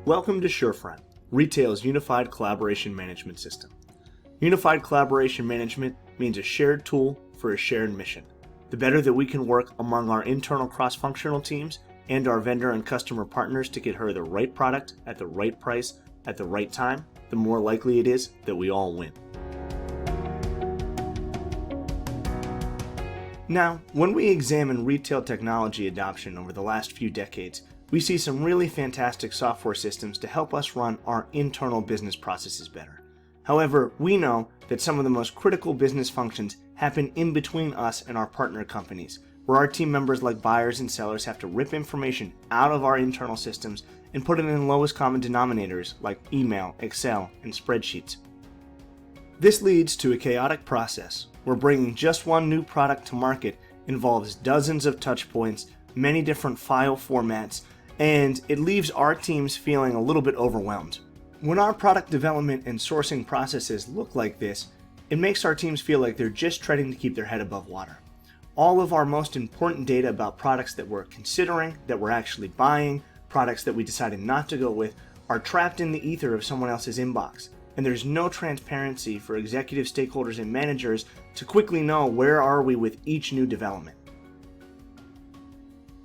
Welcome to Surefront, retail's unified collaboration management system. Unified collaboration management means a shared tool for a shared mission. The better that we can work among our internal cross-functional teams and our vendor and customer partners to get her the right product at the right price at the right time, the more likely it is that we all win. Now, when we examine retail technology adoption over the last few decades, we see some really fantastic software systems to help us run our internal business processes better. However, we know that some of the most critical business functions happen in between us and our partner companies, where our team members like buyers and sellers have to rip information out of our internal systems and put it in lowest common denominators like email, Excel, and spreadsheets. This leads to a chaotic process where bringing just one new product to market involves dozens of touch points, many different file formats, and it leaves our teams feeling a little bit overwhelmed. When our product development and sourcing processes look like this, it makes our teams feel like they're just trying to keep their head above water. All of our most important data about products that we're considering, that we're actually buying, products that we decided not to go with, are trapped in the ether of someone else's inbox. And there's no transparency for executive stakeholders and managers to quickly know where are we with each new development.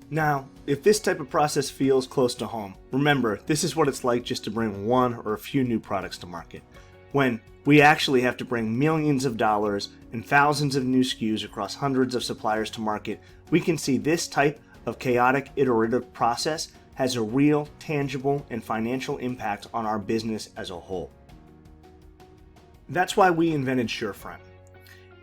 Now, if this type of process feels close to home, remember, this is what it's like just to bring one or a few new products to market. When we actually have to bring millions of dollars and thousands of new SKUs across hundreds of suppliers to market, we can see this type of chaotic iterative process has a real, tangible, and financial impact on our business as a whole. That's why we invented Surefront,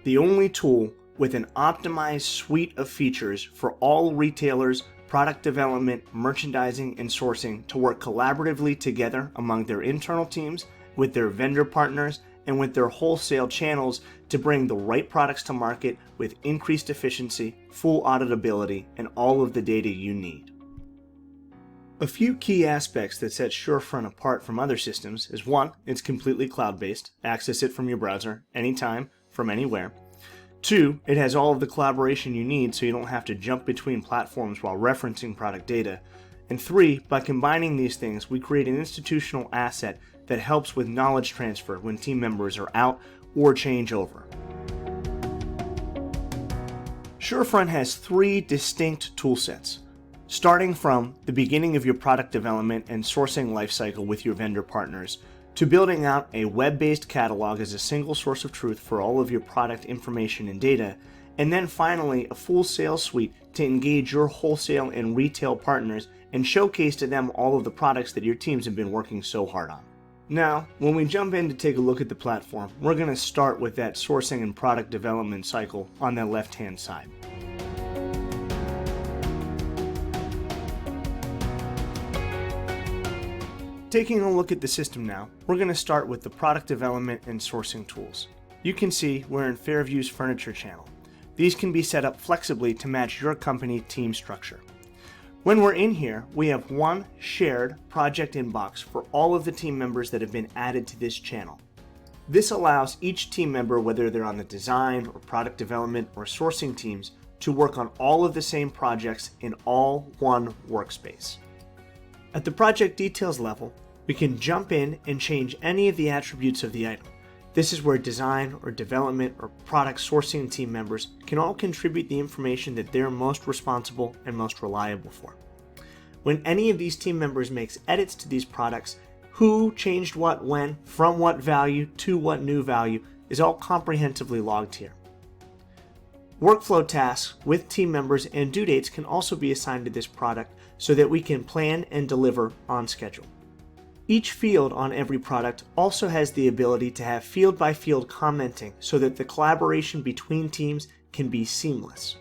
the only tool with an optimized suite of features for all retailers, product development, merchandising, and sourcing to work collaboratively together among their internal teams, with their vendor partners, and with their wholesale channels to bring the right products to market with increased efficiency, full auditability, and all of the data you need. A few key aspects that set Surefront apart from other systems is 1, it's completely cloud-based, access it from your browser, anytime, from anywhere. 2, it has all of the collaboration you need so you don't have to jump between platforms while referencing product data. And 3, by combining these things, we create an institutional asset that helps with knowledge transfer when team members are out or change over. Surefront has 3 distinct toolsets, starting from the beginning of your product development and sourcing lifecycle with your vendor partners, to building out a web-based catalog as a single source of truth for all of your product information and data, and then finally a full sales suite to engage your wholesale and retail partners and showcase to them all of the products that your teams have been working so hard on. Now, when we jump in to take a look at the platform, we're going to start with that sourcing and product development cycle on the left-hand side. Taking a look at the system now, we're going to start with the product development and sourcing tools. You can see we're in Fairview's Furniture channel. These can be set up flexibly to match your company team structure. When we're in here, we have one shared project inbox for all of the team members that have been added to this channel. This allows each team member, whether they're on the design or product development or sourcing teams, to work on all of the same projects in all one workspace. At the project details level, we can jump in and change any of the attributes of the item. This is where design or development or product sourcing team members can all contribute the information that they're most responsible and most reliable for. When any of these team members makes edits to these products, who changed what when, from what value to what new value is all comprehensively logged here. Workflow tasks with team members and due dates can also be assigned to this product so that we can plan and deliver on schedule. Each field on every product also has the ability to have field-by-field commenting so that the collaboration between teams can be seamless.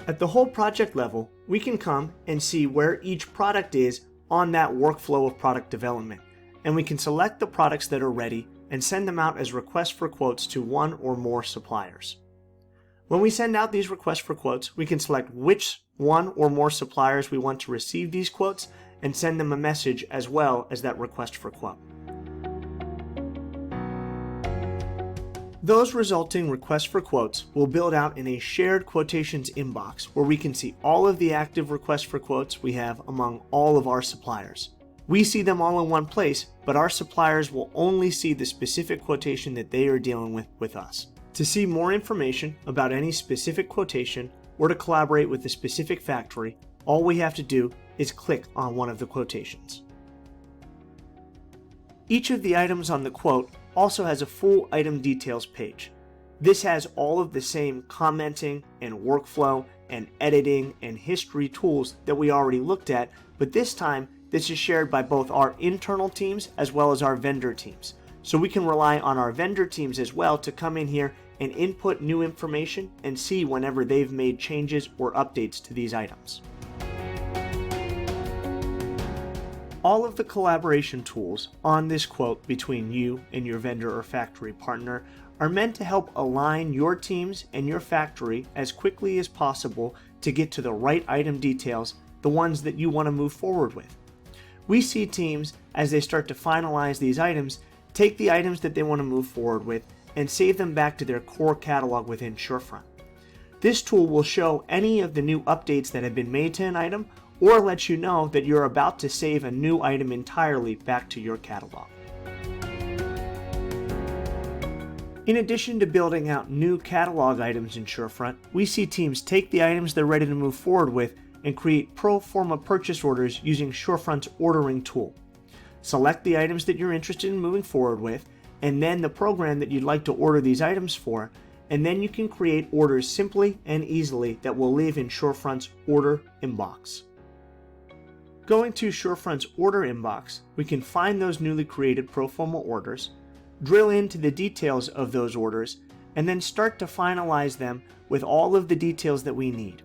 At the whole project level, we can come and see where each product is on that workflow of product development, and we can select the products that are ready and send them out as requests for quotes to one or more suppliers. When we send out these requests for quotes, we can select which one or more suppliers we want to receive these quotes and send them a message as well as that request for quote. Those resulting requests for quotes will build out in a shared quotations inbox where we can see all of the active requests for quotes we have among all of our suppliers. We see them all in one place, but our suppliers will only see the specific quotation that they are dealing with us. To see more information about any specific quotation or to collaborate with a specific factory, all we have to do is click on one of the quotations. Each of the items on the quote also has a full item details page. This has all of the same commenting and workflow and editing and history tools that we already looked at, but this time this is shared by both our internal teams as well as our vendor teams. So we can rely on our vendor teams as well to come in here and input new information and see whenever they've made changes or updates to these items. All of the collaboration tools on this quote between you and your vendor or factory partner are meant to help align your teams and your factory as quickly as possible to get to the right item details, the ones that you want to move forward with. We see teams, as they start to finalize these items, take the items that they want to move forward with and save them back to their core catalog within Surefront. This tool will show any of the new updates that have been made to an item or let you know that you're about to save a new item entirely back to your catalog. In addition to building out new catalog items in Surefront, we see teams take the items they're ready to move forward with and create pro forma purchase orders using Surefront's ordering tool. Select the items that you're interested in moving forward with, and then the program that you'd like to order these items for, and then you can create orders simply and easily that will live in Surefront's order inbox. Going to Surefront's order inbox, we can find those newly created pro forma orders, drill into the details of those orders, and then start to finalize them with all of the details that we need.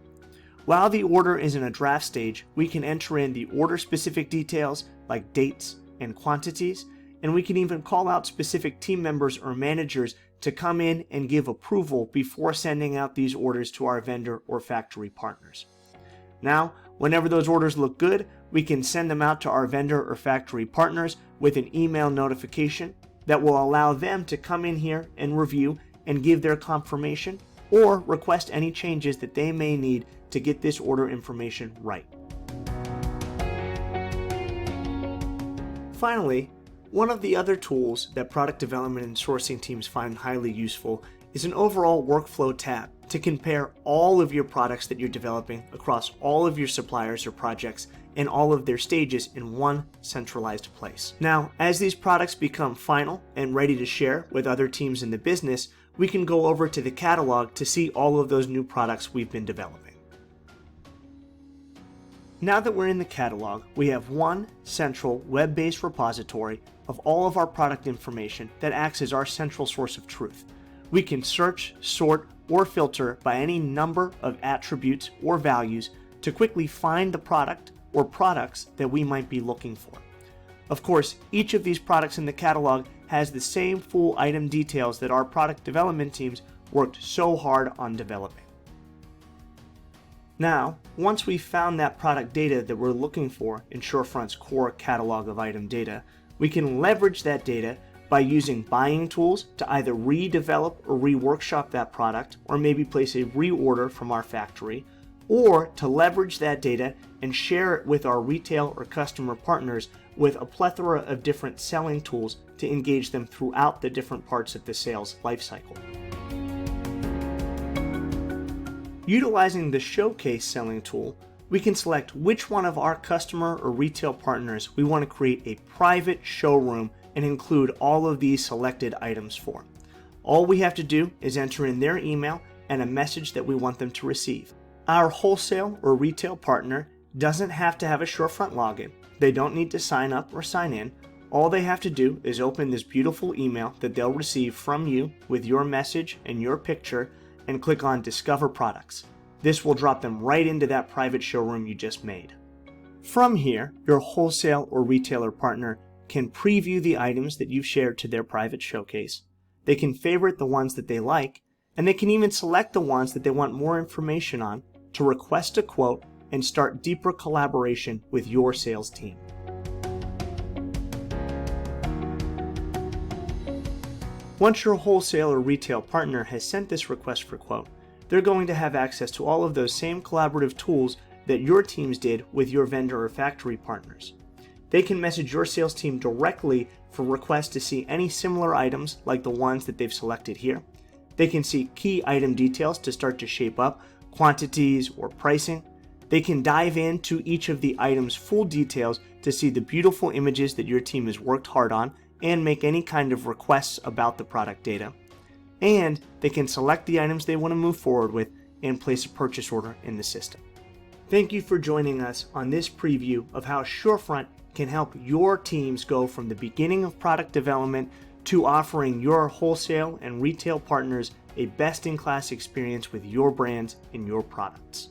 While the order is in a draft stage, we can enter in the order-specific details like dates and quantities, and we can even call out specific team members or managers to come in and give approval before sending out these orders to our vendor or factory partners. Now, whenever those orders look good, we can send them out to our vendor or factory partners with an email notification that will allow them to come in here and review and give their confirmation or request any changes that they may need to get this order information right. Finally, one of the other tools that product development and sourcing teams find highly useful is an overall workflow tab to compare all of your products that you're developing across all of your suppliers or projects and all of their stages in one centralized place. Now, as these products become final and ready to share with other teams in the business, we can go over to the catalog to see all of those new products we've been developing. Now that we're in the catalog, we have one central web-based repository of all of our product information that acts as our central source of truth. We can search, sort, or filter by any number of attributes or values to quickly find the product or products that we might be looking for. Of course, each of these products in the catalog has the same full item details that our product development teams worked so hard on developing. Now, once we've found that product data that we're looking for in Surefront's core catalog of item data, we can leverage that data by using buying tools to either redevelop or reworkshop that product, or maybe place a reorder from our factory, or to leverage that data and share it with our retail or customer partners with a plethora of different selling tools to engage them throughout the different parts of the sales lifecycle. Utilizing the Showcase selling tool, we can select which one of our customer or retail partners we want to create a private showroom and include all of these selected items for. All we have to do is enter in their email and a message that we want them to receive. Our wholesale or retail partner doesn't have to have a Surefront login. They don't need to sign up or sign in. All they have to do is open this beautiful email that they'll receive from you with your message and your picture and click on Discover Products. This will drop them right into that private showroom you just made. From here, your wholesale or retailer partner can preview the items that you've shared to their private showcase. They can favorite the ones that they like, and they can even select the ones that they want more information on to request a quote and start deeper collaboration with your sales team. Once your wholesale or retail partner has sent this request for quote, they're going to have access to all of those same collaborative tools that your teams did with your vendor or factory partners. They can message your sales team directly for requests to see any similar items like the ones that they've selected here. They can see key item details to start to shape up quantities or pricing. They can dive into each of the item's full details to see the beautiful images that your team has worked hard on and make any kind of requests about the product data. And they can select the items they want to move forward with and place a purchase order in the system. Thank you for joining us on this preview of how Surefront can help your teams go from the beginning of product development to offering your wholesale and retail partners a best-in-class experience with your brands and your products.